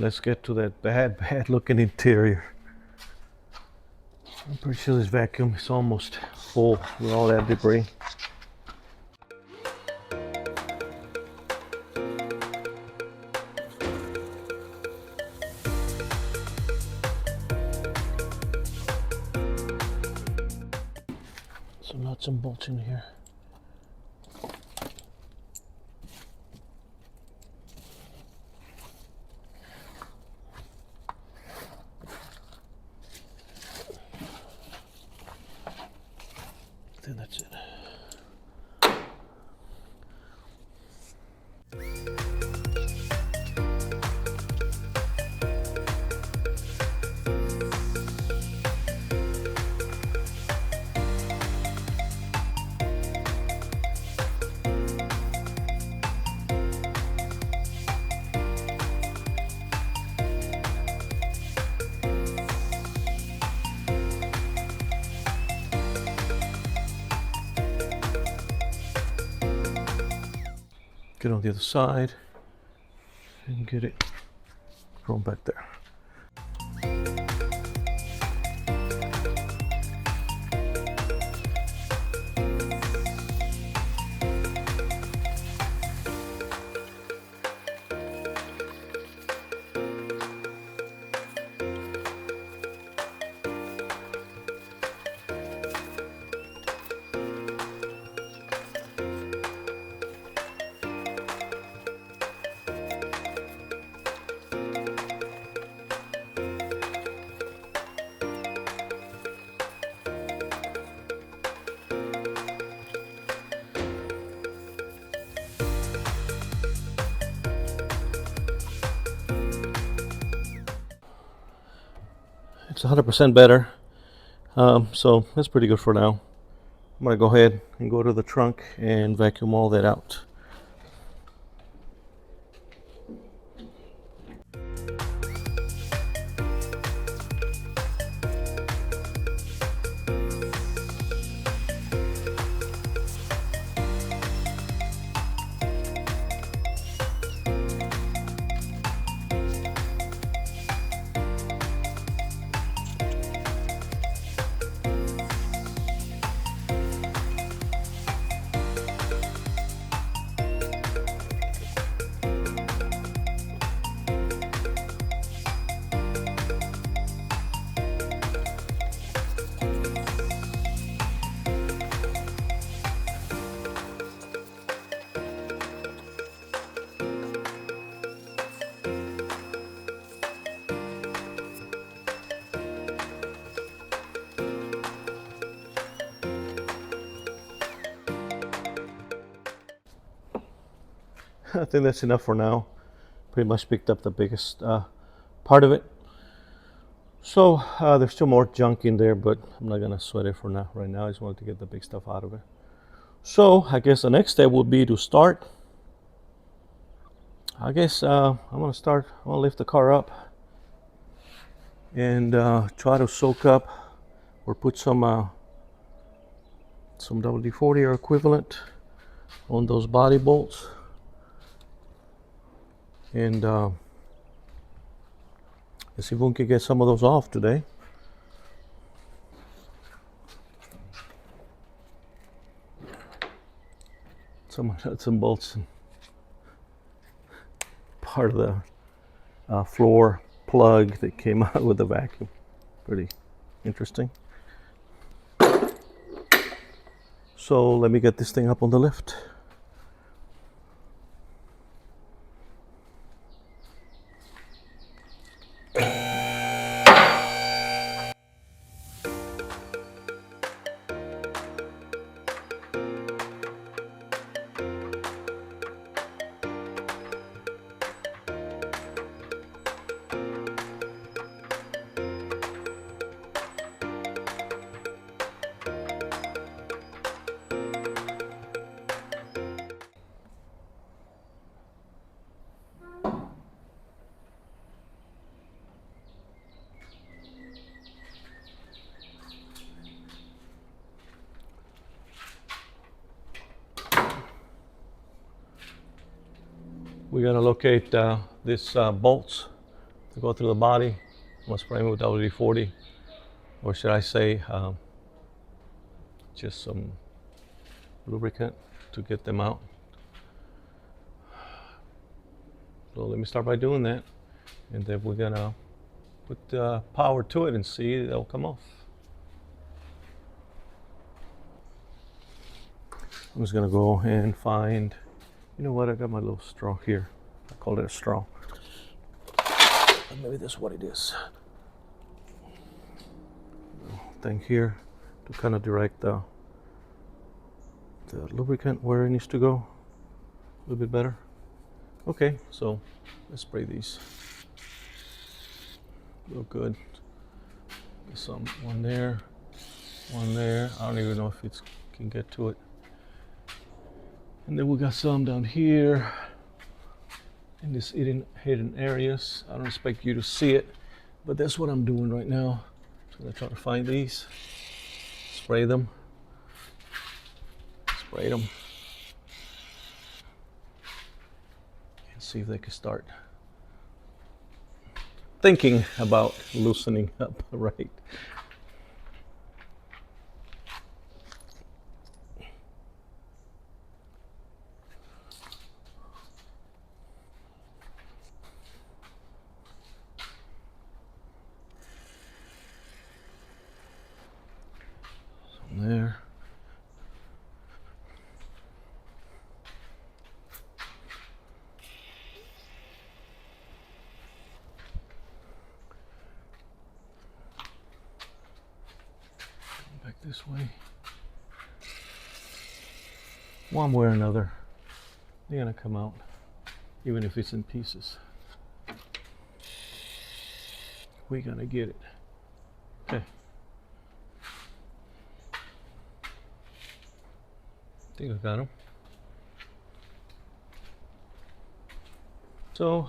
let's get to that bad looking interior. I'm pretty sure this vacuum is almost full with all that debris. Some nuts and bolts in here. I think that's it. Get on the other side and get it thrown back there. It's 100% better, so that's pretty good for now. I'm gonna go ahead and go to the trunk and vacuum all that out. I think that's enough for now. Pretty much picked up the biggest part of it. So there's still more junk in there, but I'm not gonna sweat it for now. Right now, I just wanted to get the big stuff out of it. So I guess the next step would be to start. I guess I'm gonna lift the car up and try to soak up or put some WD-40 or equivalent on those body bolts. And let's see if we can get some of those off today. Some nuts and bolts and part of the floor plug that came out with the vacuum. Pretty interesting. So let me get this thing up on the lift. We're going to locate these bolts to go through the body. I'm gonna spray them with WD-40, or should I say just some lubricant to get them out. So let me start by doing that, and then we're gonna put power to it and see they'll come off. I'm just gonna go and find, you know what, I got my little straw here. I call it a straw. Maybe that's what it is. Thing here to kind of direct the lubricant where it needs to go a little bit better. Okay, so let's spray these. Real good. Get some, one there, one there. I don't even know if it can get to it. And then we got some down here in this hidden areas. I don't expect you to see it, but that's what I'm doing right now. I'm gonna try to find these, spray them, and see if they can start thinking about loosening up, right? There. Back this way. One way or another, they're gonna come out, even if it's in pieces. We're gonna get it. Okay. I think I got them. So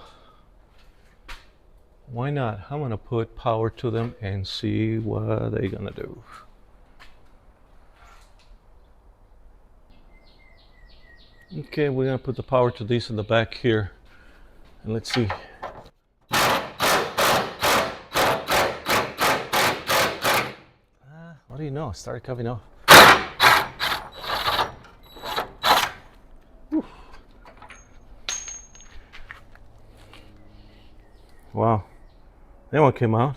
why not? I'm gonna put power to them and see what they're gonna do. Okay, we're gonna put the power to these in the back here, and let's see. What do you know? It started coming off. Wow, that one came out.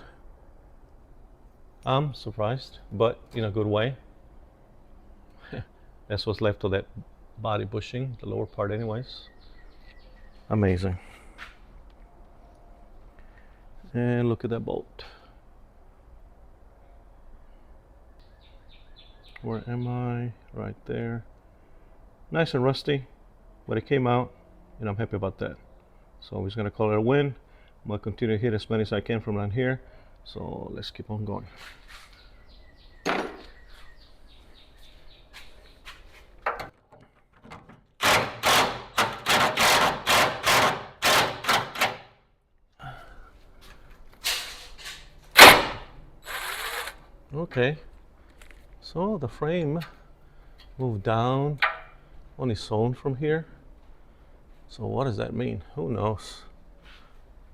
I'm surprised, but in a good way. That's what's left of that body bushing, the lower part anyways. Amazing. And look at that bolt. Where am I? Right there. Nice and rusty, but it came out, and I'm happy about that. So I'm just gonna call it a win. I'm gonna continue to hit as many as I can from around here. So let's keep on going. Okay, so the frame moved down on its own from here. So what does that mean? Who knows?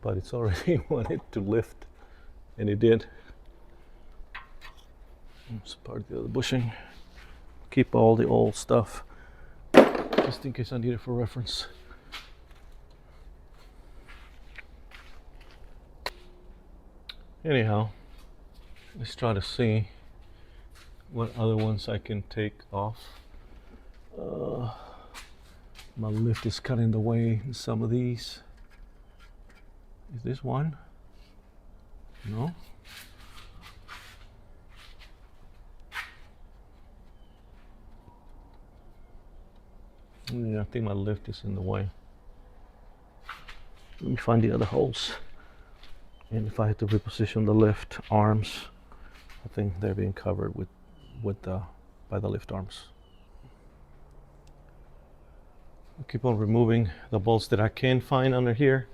But it's already wanted to lift, and it did. It's part of the other bushing. Keep all the old stuff, just in case I need it for reference. Anyhow, let's try to see what other ones I can take off. My lift is cutting in the way in some of these. Is this one? No? Yeah, I think my lift is in the way. Let me find the other holes. And if I had to reposition the lift arms, I think they're being covered by the lift arms. I'll keep on removing the bolts that I can find under here.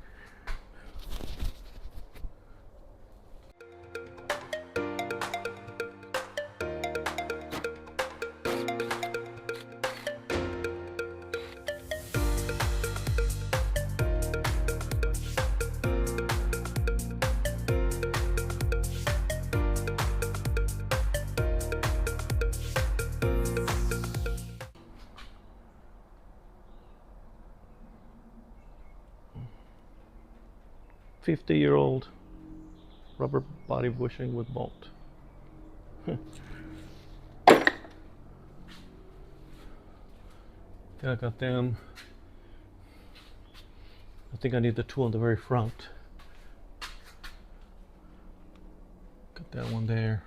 50-year-old rubber body bushing with bolt. I got them. I think I need the two on the very front. Got that one there.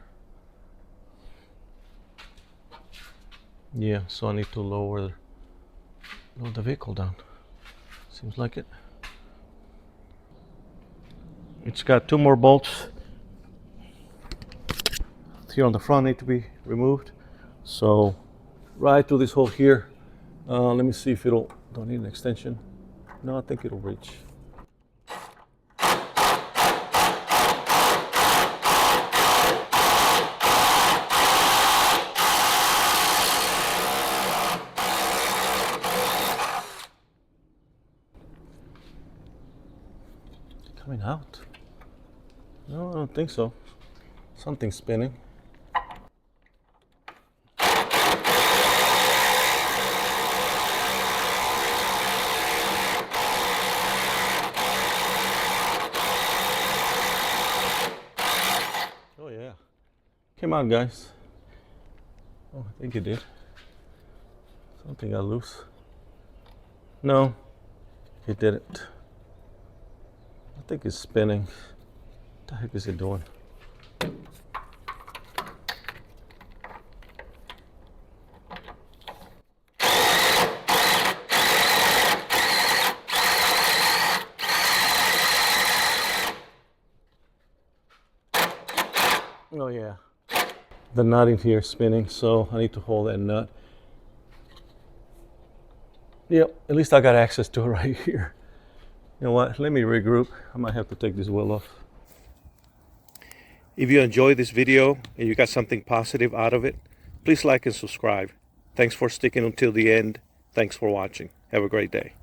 Yeah, so I need to lower the vehicle down. Seems like it. It's got two more bolts here on the front need to be removed. So right through this hole here. Let me see if it'll, don't need an extension. No, I think it'll reach. Coming out? No, I don't think so. Something's spinning. Oh yeah. Came out, guys. Oh, I think it did. Something got loose. No, it didn't. I think it's spinning. What the heck is it doing? Oh yeah. The nut in here is spinning, so I need to hold that nut. Yep, at least I got access to it right here. You know what, let me regroup. I might have to take this wheel off. If you enjoyed this video and you got something positive out of it, please like and subscribe. Thanks for sticking until the end. Thanks for watching. Have a great day.